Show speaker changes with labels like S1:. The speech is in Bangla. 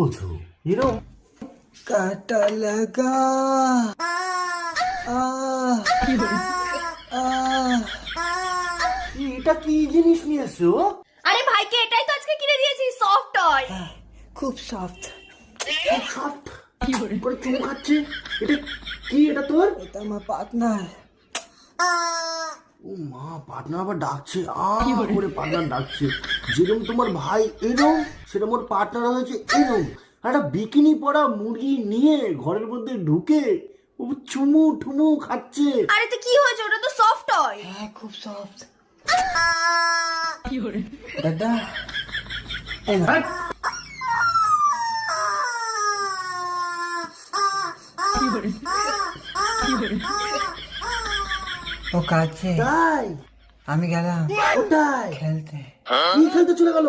S1: বোঝো এরকম
S2: কাটা লাগা
S1: এটা কি জিনিস নিয়ে এসছো?
S3: আরে ভাইকে এটাই তো আজকে কিনে দিয়েছি, সফট টয়।
S2: খুব সফট।
S1: সফট করে চুমু খাচ্ছে। এটা কি? এটা তোর?
S2: এটা আমার পার্টনার।
S1: ও মা, পার্টনার আবার ডাকছে। করে পার্টনার ডাকছে। যেরকম তোমার ভাই এরম, সেরকম ওর পার্টনার হয়েছে এরম। একটা বিকিনি পরা মুরগি নিয়ে ঘরের মধ্যে ঢুকে ও চুমু ঠুমু খাচ্ছে।
S3: আরে তো কি হয়েছে, ওটা তো সফট টয়।
S2: হ্যাঁ খুব সফট। দাদা এই না। ও কাছে
S1: তাই?
S2: আমি গেলাম
S1: ওটাই
S2: খেলতে।
S1: কি খেলতে চলে গেল?